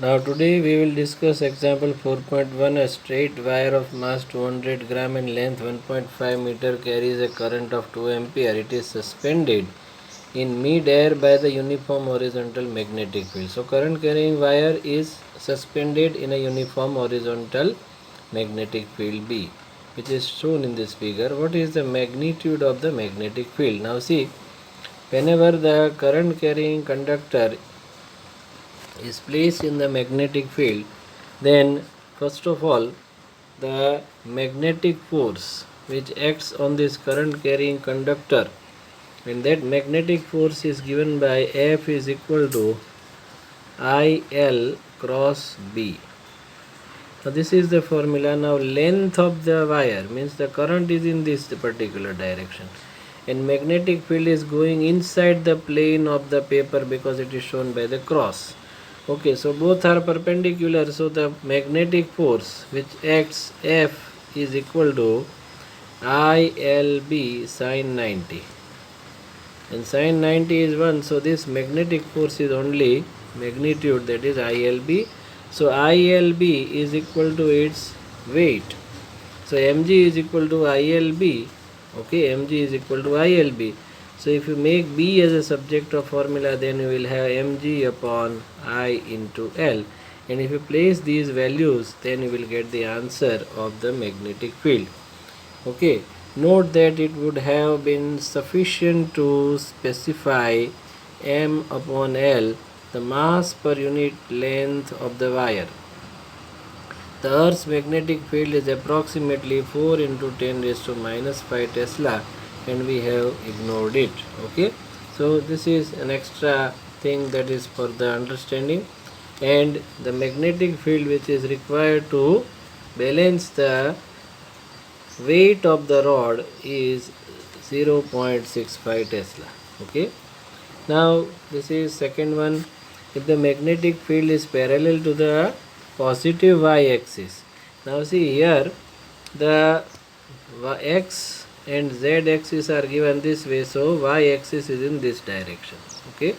Now today we will discuss example 4.1. A straight wire of mass 200 gram and length 1.5 meter carries a current of 2 ampere. It is suspended in mid-air by the uniform horizontal magnetic field. So current carrying wire is suspended in a uniform horizontal magnetic field B, which is shown in this figure. What is the magnitude of the magnetic field? Now see, whenever the current carrying conductor is placed in the magnetic field, then first of all the magnetic force which acts on this current carrying conductor, and that magnetic force is given by F is equal to IL cross B. Now this is the formula. Now length of the wire means the current is in this particular direction and magnetic field is going inside the plane of the paper because it is shown by the cross. Okay, so both are perpendicular, so the magnetic force which acts F is equal to ILB sine 90, and sine 90 is 1, so this magnetic force is only magnitude, that is ILB. So ILB is equal to its weight, so mg is equal to ILB. Okay, mg is equal to ILB. So if you make B as a subject of formula, then you will have mg upon I into L, and if you place these values, then you will get the answer of the magnetic field. Okay, note that it would have been sufficient to specify m upon L, the mass per unit length of the wire. The Earth's magnetic field is approximately 4 into 10 raised to minus 5 Tesla, and we have ignored it. Okay, so this is an extra thing that is for the understanding, and the magnetic field which is required to balance the weight of the rod is 0.65 Tesla. Okay, now this is second one. If the magnetic field is parallel to the positive y-axis, now see here the x and z axis are given this way, so y-axis is in this direction. Okay,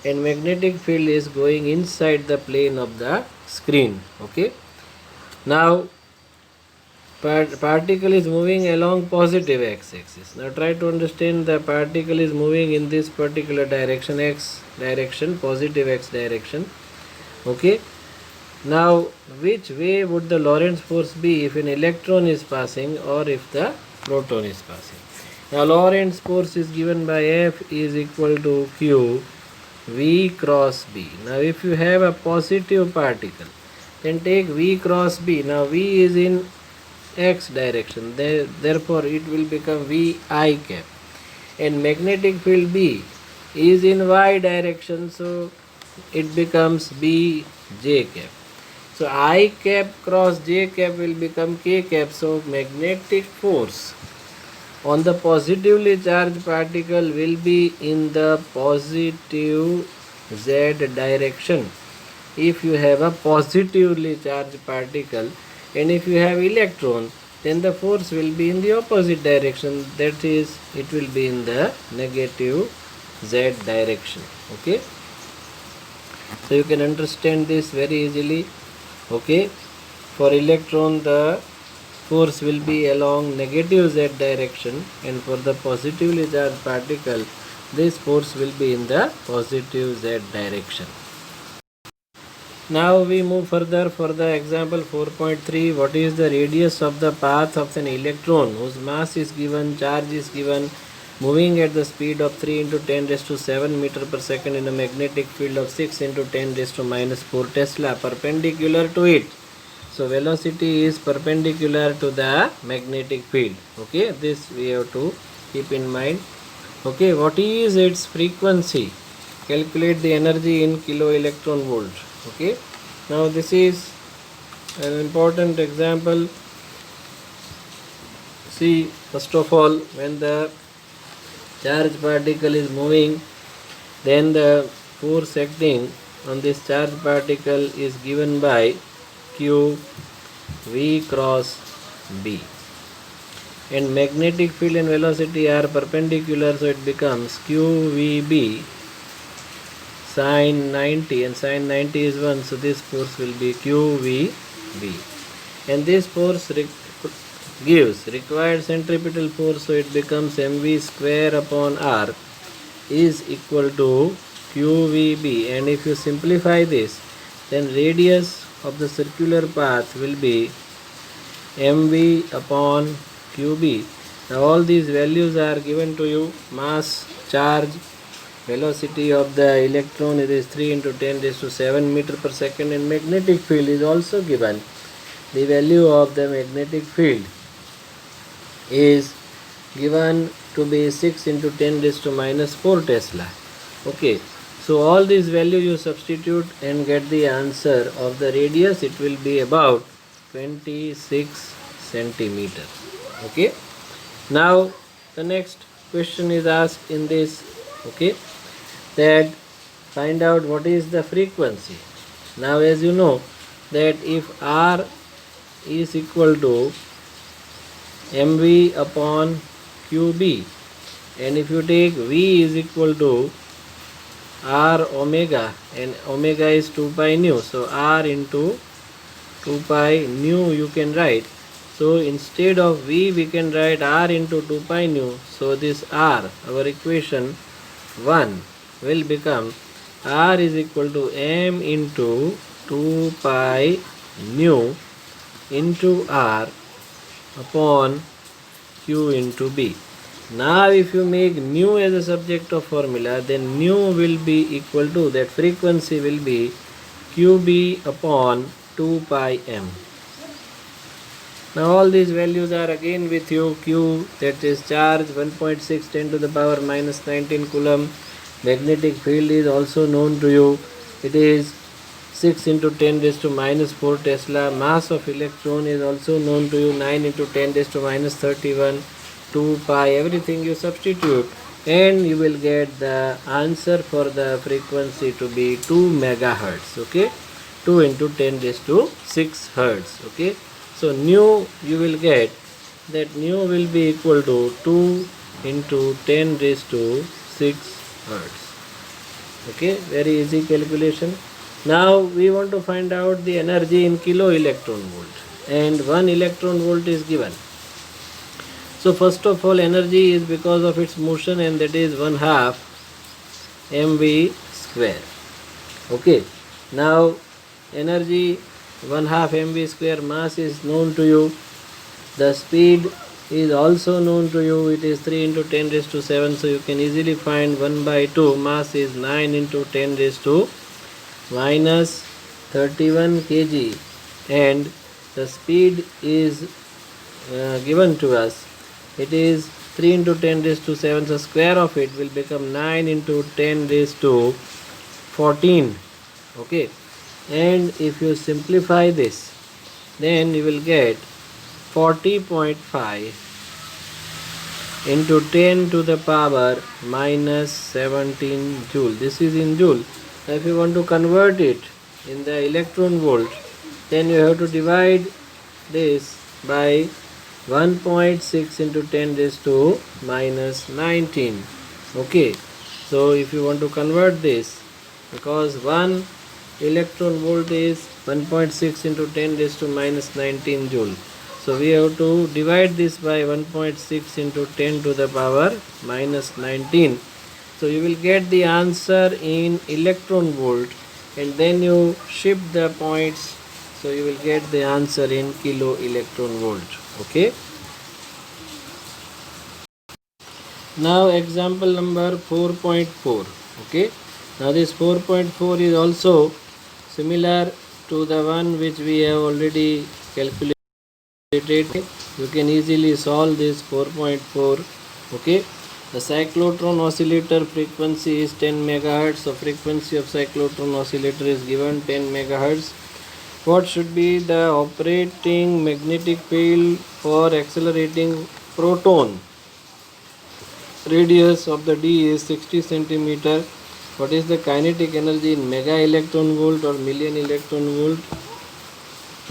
and magnetic field is going inside the plane of the screen. Okay, now particle is moving along positive x-axis. Now try to understand, the particle is moving in this particular direction, x direction, positive x direction. Okay, now which way would the Lorentz force be if an electron is passing or if the proton is passing? Now Lorentz force is given by F is equal to Q V cross B. Now if you have a positive particle, then take V cross B. Now V is in x direction, therefore it will become V I cap, and magnetic field B is in y direction, so it becomes B J cap. So I cap cross J cap will become K cap. So magnetic force on the positively charged particle will be in the positive Z direction if you have a positively charged particle, and if you have electron, then the force will be in the opposite direction, that is it will be in the negative Z direction. Okay, so you can understand this very easily. Okay, for electron the force will be along negative Z direction, and for the positively charged particle this force will be in the positive Z direction. Now we move further for the example 4.3. What is the radius of the path of an electron whose mass is given, charge is given, moving at the speed of 3 into 10 raised to 7 meter per second in a magnetic field of 6 into 10 raised to minus 4 Tesla perpendicular to it? So velocity is perpendicular to the magnetic field. Okay, this we have to keep in mind. Okay, what is its frequency? Calculate the energy in kilo electron volt. Okay, now this is an important example. See, first of all, when the charged particle is moving, then the force acting on this charged particle is given by Q V cross B, and magnetic field and velocity are perpendicular, so it becomes QVB sine 90, and sine 90 is 1, so this force will be QVB. And this force gives required centripetal force, so it becomes mv square upon r is equal to QVB. And if you simplify this, then radius of the circular path will be mv upon qb. Now all these values are given to you. Mass, charge, velocity of the electron, it is 3 into 10 raised to 7 meter per second, and magnetic field is also given. The value of the magnetic field is given to be 6 into 10 raised to minus 4 Tesla. Okay, so all these values you substitute and get the answer of the radius. It will be about 26 centimeter. Okay, now the next question is asked in this, okay, that find out what is the frequency. Now as you know that if R is equal to mv upon qb, and if you take v is equal to r omega, and omega is 2 pi nu, so r into 2 pi nu you can write. So instead of v we can write r into 2 pi nu. So this r, our equation 1, will become r is equal to m into 2 pi nu into r upon q into b. Now if you make nu as a subject of formula, then nu will be equal to, that frequency will be qb upon 2 pi m. Now all these values are again with you. Q, that is charge, 1.6 10 to the power minus 19 coulomb. Magnetic field is also known to you. It is 6 into 10 raised to minus 4 Tesla. Mass of electron is also known to you, 9 into 10 raised to minus 31, 2 pi, everything you substitute, and you will get the answer for the frequency to be 2 megahertz. Okay, 2 into 10 raised to 6 hertz. Okay, so nu you will get that nu will be equal to 2 into 10 raised to 6 hertz. Okay, very easy calculation. Now we want to find out the energy in kilo electron volt, and 1 electron volt is given. So first of all, energy is because of its motion, and that is 1/2 mv square. Okay, now energy 1/2 mv square. Mass is known to you. The speed is also known to you. It is 3 into 10 raised to 7, so you can easily find 1 by 2. Mass is 9 into 10 raised to minus 31 kg, and the speed is given to us. It is 3 into 10 raised to 7, so square of it will become 9 into 10 raised to 14. Okay, and if you simplify this, then you will get 40.5 into 10 to the power minus 17 joule. This is in joule. Now if you want to convert it in the electron volt, then you have to divide this by 1.6 into 10 raised to minus 19. Okay, so if you want to convert this, because 1 electron volt is 1.6 into 10 raised to minus 19 joule, so we have to divide this by 1.6 into 10 to the power minus 19. So you will get the answer in electron volt, and then you shift the points, so you will get the answer in kilo electron volt. Okay, now example number 4.4. okay, now this 4.4 is also similar to the one which we have already calculated. You can easily solve this 4.4. okay, the cyclotron oscillator frequency is 10 megahertz. So frequency of cyclotron oscillator is given 10 megahertz. What should be the operating magnetic field for accelerating proton? Radius of the D is 60 centimeter. What is the kinetic energy in mega electron volt or million electron volt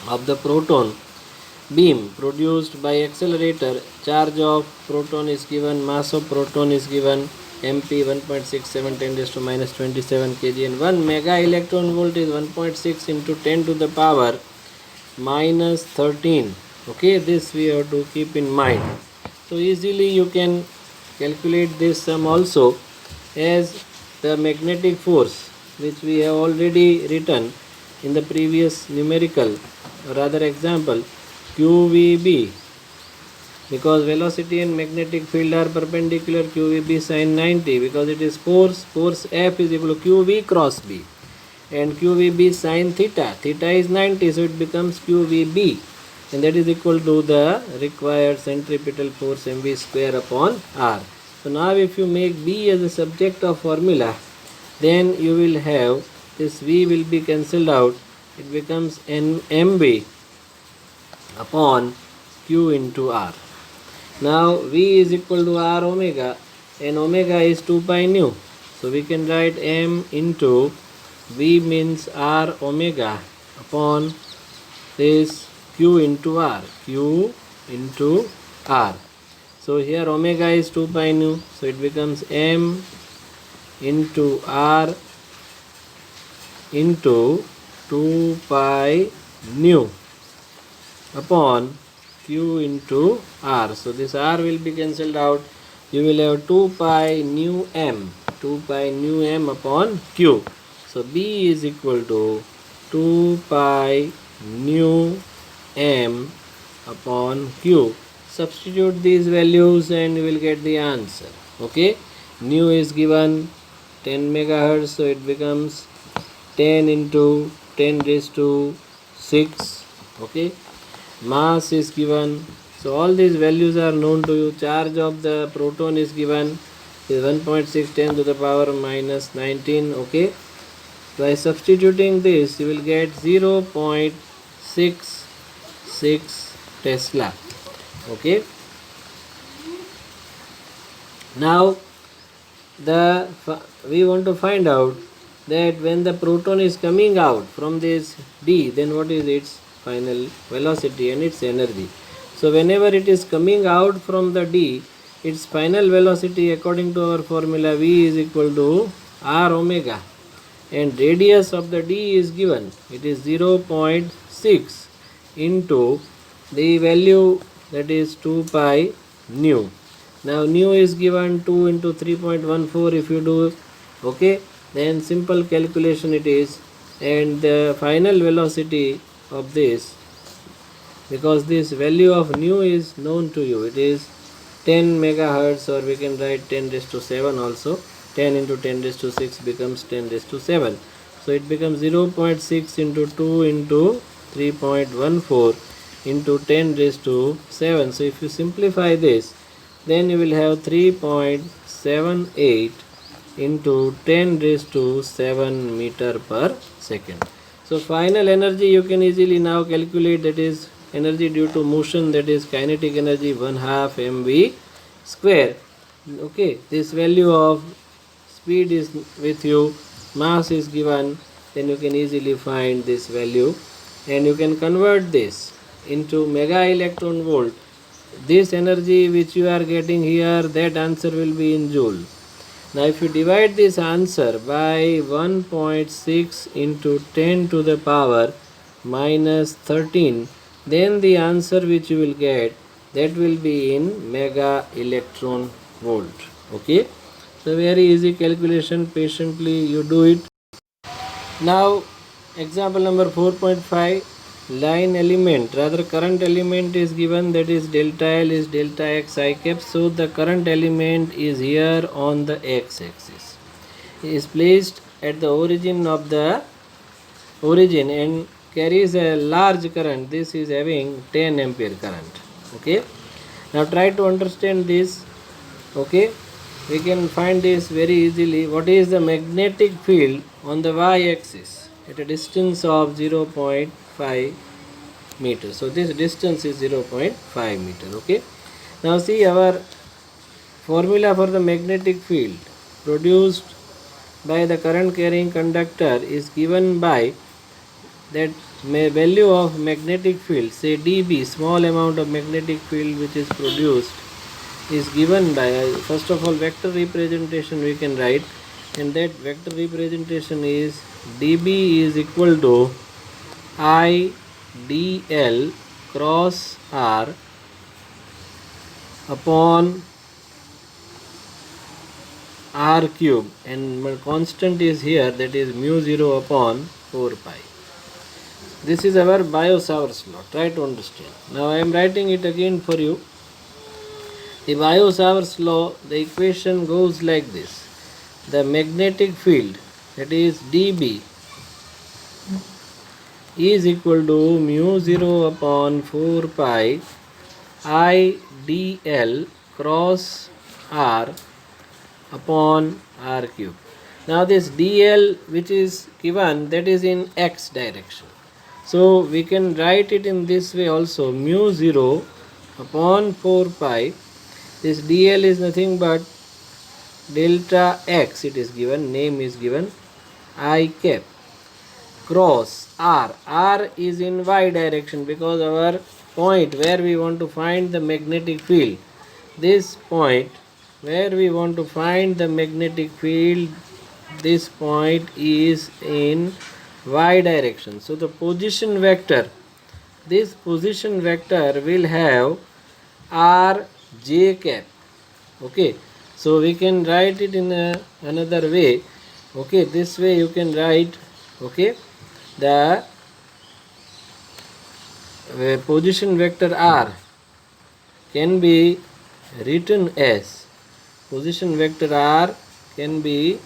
of the proton beam produced by accelerator? Charge of proton is given, mass of proton is given, MP 1.67 10 raised to minus 27 kg, and 1 mega electron volt is 1.6 into 10 to the power minus 13. Okay, this we have to keep in mind. So easily you can calculate this sum also, as the magnetic force which we have already written in the previous numerical or rather example, QVB, because velocity and magnetic field are perpendicular, QVB sin 90, because it is force F is equal to QV cross B, and QVB sin theta, theta is 90, so it becomes QVB, and that is equal to the required centripetal force mv square upon r. So now if you make B as a subject of formula, then you will have this V will be cancelled out, it becomes mv upon Q into R. Now V is equal to R omega, and omega is 2 pi nu. So we can write M into V means R omega upon this Q into R. Q into R. So here omega is 2 pi nu. So it becomes M into R into 2 pi nu upon Q into R. So this R will be cancelled out. You will have 2 pi nu M. 2 pi nu M upon Q. So B is equal to 2 pi nu M upon Q. Substitute these values and you will get the answer. Okay. Nu is given 10 megahertz. So it becomes 10 into 10 raised to 6. Okay. Mass is given, so all these values are known to you. Charge of the proton is given, is 1.6 10 to the power minus 19. Okay, by substituting this you will get 0.66 Tesla. Okay, now we want to find out that when the proton is coming out from this D, then what is its final velocity and its energy. So whenever it is coming out from the D, its final velocity according to our formula V is equal to R omega, and radius of the D is given, it is 0.6 into the value, that is 2 pi nu. Now nu is given 2 into 3.14 if you do. Okay, then simple calculation it is, and the final velocity of this, because this value of nu is known to you, it is 10 megahertz, or we can write 10 raised to 7 also. 10 into 10 raised to 6 becomes 10 raised to 7. So it becomes 0.6 into 2 into 3.14 into 10 raised to 7. So if you simplify this, then you will have 3.78 into 10 raised to 7 meter per second. So final energy you can easily now calculate, that is energy due to motion, that is kinetic energy 1/2 mv square. Okay, this value of speed is with you, mass is given, then you can easily find this value, and you can convert this into mega electron volt. This energy which you are getting here, that answer will be in joule. Now if you divide this answer by 1.6 into 10 to the power minus 13, then the answer which you will get, that will be in mega electron volt. Okay, so very easy calculation, patiently you do it. Now example number 4.5, line element, rather current element is given, that is delta L is delta x I cap. So the current element is here on the x axis, it is placed at the origin and carries a large current. This is having 10 ampere current. Okay, now try to understand this. Okay, we can find this very easily. What is the magnetic field on the y axis at a distance of 0.5 meter? So this distance is 0.5 meter. Okay, now see, our formula for the magnetic field produced by the current carrying conductor is given by that value of magnetic field, say dB, small amount of magnetic field which is produced is given by, first of all, vector representation we can write, and that vector representation is dB is equal to I dl cross r upon r cube, and my constant is here, that is mu 0 upon 4 pi. This is our Biot-Savart's law. Try to understand. Now I am writing it again for you. The Biot-Savart's law, the equation goes like this. The magnetic field, that is dB, is equal to mu 0 upon 4 pi I dl cross r upon r cube. Now this dl which is given, that is in x direction. So we can write it in this way also, mu 0 upon 4 pi. This dl is nothing but delta x, it is given, name is given, I cap, cross r. R is in y direction because our point where we want to find the magnetic field, this point where we want to find the magnetic field, this point is in y direction. So the position vector, this position vector will have r j cap. Okay, so we can write it in another way. Okay, this way you can write, okay, the position vector r can be written as, position vector r can be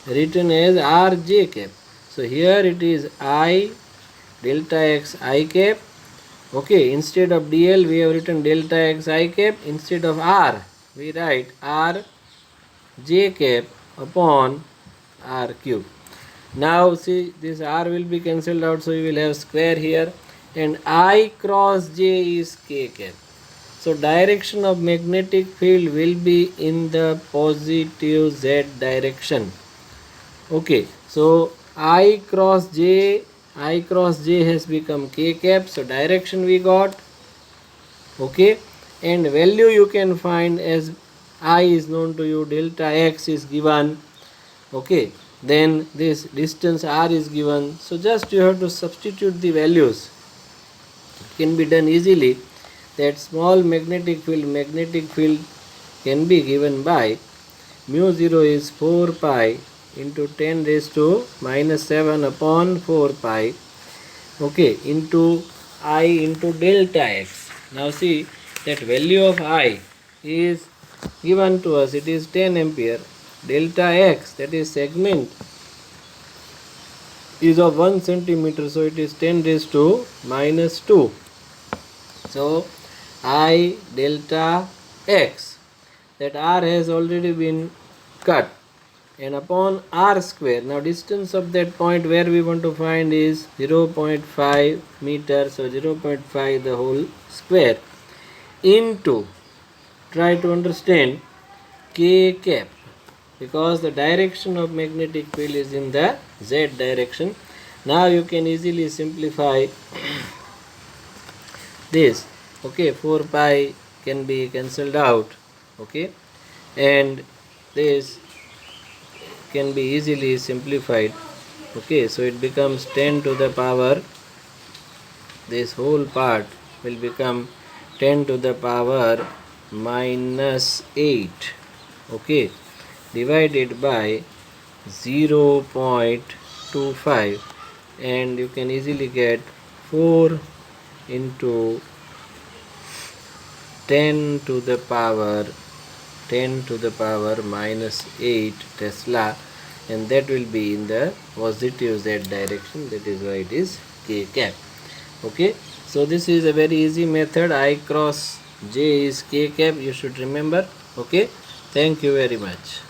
written as r j cap. So here it is I delta x I cap. Okay, instead of dl we have written delta x I cap. Instead of r we write r j cap upon r cube. Now see, this r will be cancelled out, so you will have square here, and I cross j is k cap. So direction of magnetic field will be in the positive z direction. Okay, so I cross j has become k cap, so direction we got. Okay, and value you can find as I is known to you, delta x is given. Okay, then this distance r is given, so just you have to substitute the values. It can be done easily. That small magnetic field can be given by mu 0 is 4 pi into 10 raised to minus 7 upon 4 pi, okay, into I into delta x. Now see, that value of I is given to us, it is 10 ampere. Delta x, that is segment, is of 1 centimeter, so it is 10 raised to minus 2. So I delta x, that r has already been cut, and upon r square. Now distance of that point where we want to find is 0.5 meter, so 0.5 the whole square into, try to understand, k cap, because the direction of magnetic field is in the z direction. Now you can easily simplify this. Okay, 4 pi can be cancelled out. Okay, and this can be easily simplified. Okay, so it becomes 10 to the power, this whole part will become 10 to the power minus 8. Okay, divided by 0.25, and you can easily get 4 into 10 to the power minus 8 Tesla, and that will be in the positive z direction, that is why it is k cap. Okay, so this is a very easy method. I cross j is k cap, you should remember. Okay, thank you very much.